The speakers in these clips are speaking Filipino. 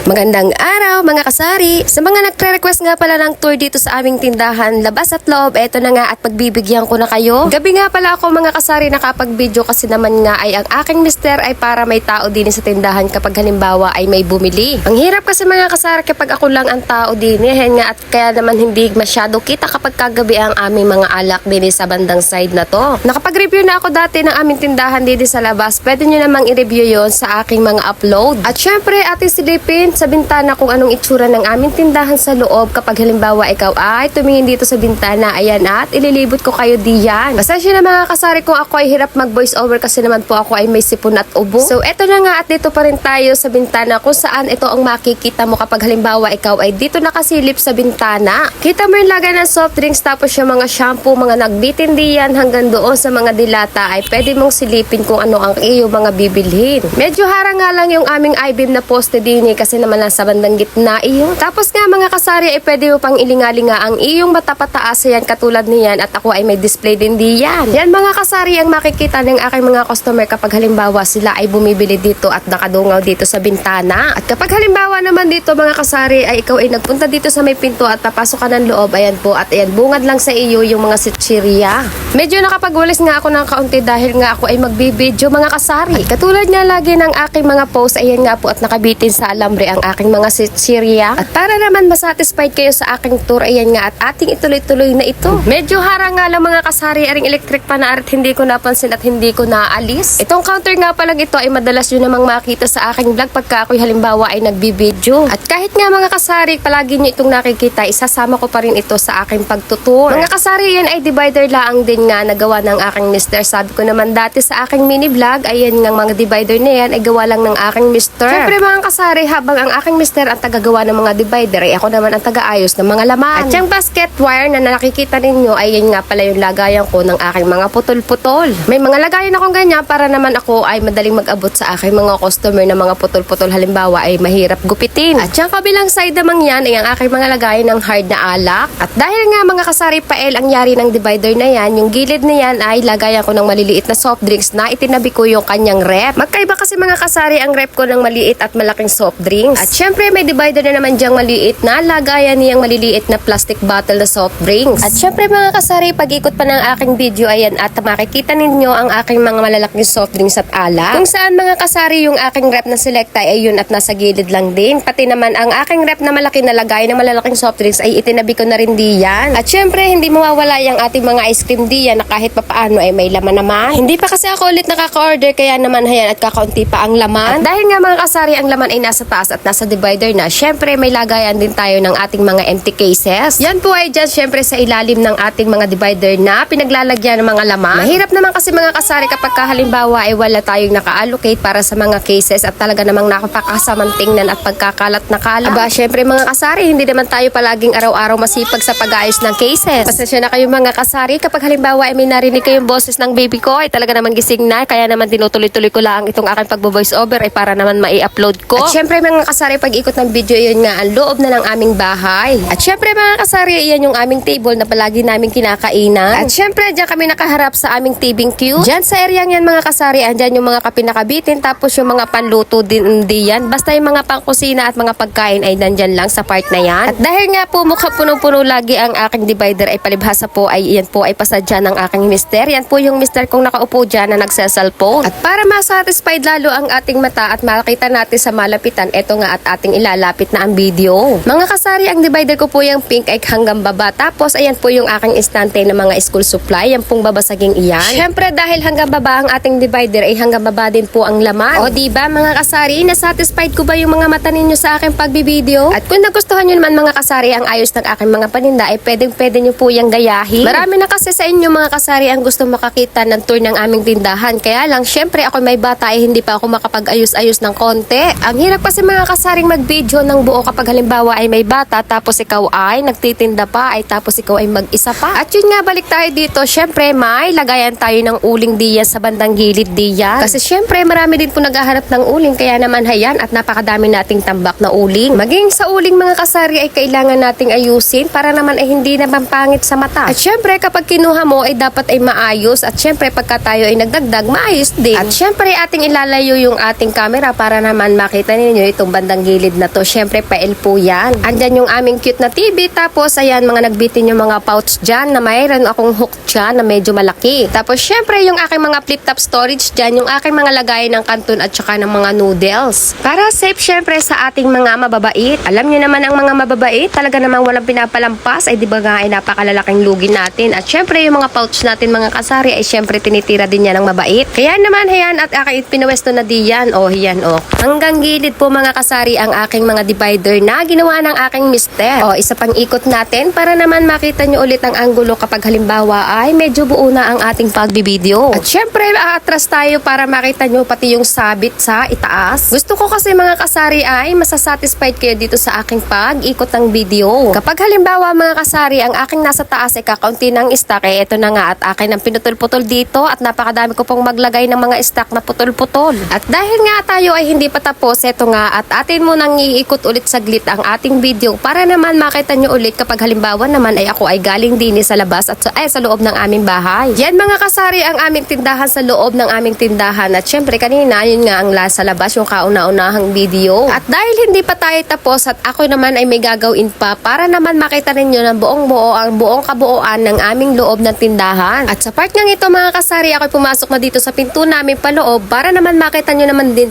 Magandang araw mga kasari! Sa mga nagre-request nga pala ng tour dito sa aming tindahan, labas at loob, eto na nga at pagbibigyan ko na kayo. Gabi nga pala ako mga kasari nakapag-video kasi naman nga ay ang aking mister ay para may tao din sa tindahan kapag halimbawa ay may bumili. Ang hirap kasi mga kasari kapag ako lang ang tao din, yan nga at kaya naman hindi masyado kita kapag kagabi ang aming mga alak din sa bandang side na to. Nakapag-review na ako dati ng aming tindahan dito sa labas, pwede nyo namang i-review yon sa aking mga upload. At syempre ating silipin sa bintana kung anong itsura ng aming tindahan sa loob kapag halimbawa ikaw ay tumingin dito sa bintana. Ayan at ililibot ko kayo diyan. Pasensya na mga kasari kung ako ay hirap mag voice over kasi naman po ako ay may sipon at ubo. So eto na nga at dito pa rin tayo sa bintana kung saan ito ang makikita mo kapag halimbawa ikaw ay dito nakasilip sa bintana. Kita mo yung lagay ng soft drinks tapos yung mga shampoo, mga nagbitin diyan hanggang doon sa mga dilata ay pwede mong silipin kung ano ang iyong mga bibilhin. Medyo harang nga lang yung aming I-beam na poste din kasi naman nasa bandang gitna iyo. Tapos nga mga kasari ay pwede mo pang ilingalinga ang iyong mata pataas yan katulad niyan at ako ay may display din diyan. Yan mga kasari ang makikita ng aking mga customer kapag halimbawa sila ay bumibili dito at nakadungaw dito sa bintana. At kapag halimbawa naman dito mga kasari ay ikaw ay nagpunta dito sa may pinto at papasok ka ng loob, ayan po at ayan bungad lang sa iyo yung mga sitsirya. Medyo nakapagwalis nga ako ng kaunti dahil nga ako ay magbibideo mga kasari. At katulad nga lagi ng aking mga post, ayan nga po at nakabitin sa alambre ang aking mga sitsirya. At para naman masatisfied kayo sa aking tour, ayan nga at ating ituloy-tuloy na ito. Medyo harang nga lang mga kasari, aring electric pa na at hindi ko napansin at hindi ko naalis. Itong counter nga palang ito ay madalas yun namang makita sa aking vlog pagka ako'y halimbawa ay nagbibideo. At kahit nga mga kasari, palagi nyo itong nakikita, isasama ko pa rin ito sa aking pagtutur. Mga kasari, yan ay divider laang din nga nagawa ng aking mister. Sabi ko naman dati sa aking mini vlog, ayan nga mga divider na yan ay gawa lang ng aking mister. Siyempre mga kasari, habang ang aking mister ang tagagawa ng mga divider, ay ako naman ang tagaayos ng mga laman. At yung basket wire na nakikita ninyo, ay yan nga pala yung lagayan ko ng aking mga putol-putol. May mga lagayan akong ganyan para naman ako ay madaling mag-abot sa aking mga customer na mga putol-putol halimbawa ay mahirap gupitin. At yung kabilang side naman yan ay ang aking mga lagayan ng hard na alak. At dahil nga mga kasari pael ang yari ng divider na yan, yung gilid na yan ay lagayan ko ng maliliit na soft drinks na itinabi ko yung kanyang rep. Magkaiba kasi mga kasari ang rep ko ng maliit at malaking soft drinks. At syempre may divider na naman diyang maliit na lagayan niyang maliliit na plastic bottle na soft drinks. At syempre mga kasari, pag-ikot pa ng aking video ayan at makikita ninyo ang aking mga malalaking soft drinks at alak. Kung saan mga kasari yung aking rep na selecta ay yun at nasa gilid lang din. Pati naman ang aking rep na malaki na lagayan ng malalaking soft drinks ay itinabi ko na rin diyan. At syempre hindi mawawala yung ating mga ice cream diyan na kahit papaano ay may laman naman. Hindi pa kasi ako ulit nakaka-order kaya naman hayan at kakaunti pa ang laman. At dahil nga mga kasari ang laman ay nasa taas at nasa divider na, syempre may lagayan din tayo ng ating mga empty cases. Yan po ay dyan syempre sa ilalim ng ating mga divider na pinaglalagyan ng mga laman. Mahirap naman kasi mga kasari kapag halimbawa ay wala tayong naka-allocate para sa mga cases at talaga namang nakapakasamang tingnan at pagkakalat na kalat. Aba syempre mga kasari, hindi naman tayo palaging araw-araw masipag sa pag-ayos ng cases. Pasensya na kayo mga kasari kapag halimbawa ay may narinig kayong boses ng baby ko ay talaga naman gising na, kaya naman tinutuloy-tuloy ko lang itong aking pagbo-voice over ay para naman mai-upload ko. At syempre mga kasari, pag-ikot ng video yun nga ang loob na ng aming bahay. At syempre mga kasari, iyan yung aming table na palagi naming kinakainan. At syempre diyan kami nakaharap sa aming tibing queue. Diyan sa area yan mga kasari, andyan yung mga kape nakabitin tapos yung mga panluto din diyan. Basta yung mga pangkusina at mga pagkain ay nandyan lang sa part na yan. At dahil nga po mukha punong-puno lagi ang aking divider ay palibhasa po ay iyan po ay pasadya ng aking mister. Yan po yung mister kong nakaupo dyan na nagsasalpon. At para masatisfied lalo ang ating mata at makita natin sa malapitan, eto nga at ating ilalapit na ang video. Mga kasari, ang divider ko po yung pink ay hanggang baba. Tapos ayan po yung aking istante na mga school supply. Yan pong babasaging iyan. Syempre dahil hanggang baba ang ating divider ay hanggang baba din po ang laman. O diba mga kasari, nasatisfied ko ba yung mga mata ninyo sa aking pagbibideo? At kung nagustuhan nyo naman mga kasari ang ayos ng aking mga paninda ay pwede nyo po yung gayahin. Marami na kasi sa inyo mga kasari ang gusto makakita ng tour ng aming tindahan. Kaya lang syempre ako may bata ay hindi pa ako makapag-ayos-ayos ng konti. Ang hirap kasi mga kasaring mag-video ng buo kapag halimbawa ay may bata tapos ikaw ay nagtitinda pa ay tapos ikaw ay mag-isa pa. At yun nga, balik tayo dito. Syempre may lagayan tayo ng uling diyan sa bandang gilid diyan. Kasi syempre marami din po naghahanap ng uling kaya naman hayan at napakadami nating tambak na uling. Maging sa uling mga kasari ay kailangan nating ayusin para naman ay hindi naman pangit sa mata. At syempre kapag kinuha mo ay dapat ay maayos at syempre pagka tayo ay nagdagdag maayos din. At syempre ating ilalayo yung ating camera para naman makita ninyo itong bandang gilid na to. Syempre, pail po yan. Andyan yung aming cute na TV. Tapos, ayan, mga nagbitin yung mga pouch dyan na mayroon akong hook dyan na medyo malaki. Tapos, syempre, yung aking mga flip-top storage dyan, yung aking mga lagayan ng kanton at saka ng mga noodles. Para safe, syempre, sa ating mga mababait. Alam nyo naman ang mga mababait, talaga namang walang pinapalampas, ay di ba nga ay napakalalaking lugi natin. At syempre, yung mga pouch natin, mga kasari, ay syempre tinitira din yan ng mabait. Kaya naman, hayan, at aking pinawesto na diyan. O, hiyan, o. Hanggang gilid po, mga kasari, ang aking mga divider na ginawa ng aking mister. O, isa pang ikot natin para naman makita nyo ulit ang anggulo kapag halimbawa ay medyo buo na ang ating pagbibideo. At syempre, aatras tayo para makita nyo pati yung sabit sa itaas. Gusto ko kasi, mga kasari, ay masasatisfied kayo dito sa aking pag-ikot ng video. Kapag halimbawa, mga kasari, ang aking nasa taas ay kakaunti ng stock, eh ito na nga at akin ang pinutol-putol dito at napakadami ko pong maglagay ng mga stock na putol-putol. At dahil nga tayo ay hindi pa tapos, ito nga at atin munang iikot ulit saglit ang ating video para naman makita nyo ulit kapag halimbawa naman ay ako ay galing din sa labas at sa loob ng aming bahay. Yan, mga kasari, ang aming tindahan sa loob ng aming tindahan. At syempre kanina yun nga ang sa labas yung kauna-unahang video. At dahil hindi pa tayo tapos at ako naman ay may gagawin pa para naman makita ninyo ng buong buo ang buong kabuuan ng aming loob ng tindahan. At sa part ng ito, mga kasari, ako pumasok na dito sa pinto namin paloob para naman makita nyo naman din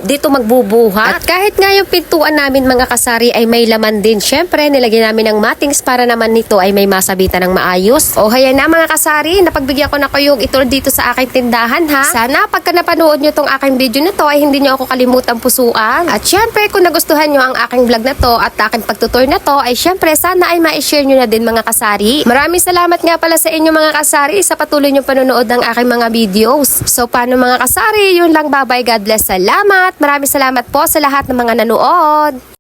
dito magbubuhat. At kahit nga yung pintuan namin, mga kasari, ay may laman din. Syempre, nilagyan namin ng matings para naman nito ay may masabitan ng maayos. O haya na, mga kasari, napagbigyan ko na kayong itour dito sa aking tindahan, ha? Sana pagka napanood nyo tong aking video na to ay hindi nyo ako kalimutang pusuan. At syempre, kung nagustuhan nyo ang aking vlog na to at aking pagtutur na to, ay syempre sana ay ma-share nyo na din, mga kasari. Maraming salamat nga pala sa inyo, mga kasari, sa patuloy nyo panonood ng aking mga videos. So paano, mga kasari? Yun lang, bye-bye, God bless, salamat. Maraming salamat po sa lahat ng mga nanood.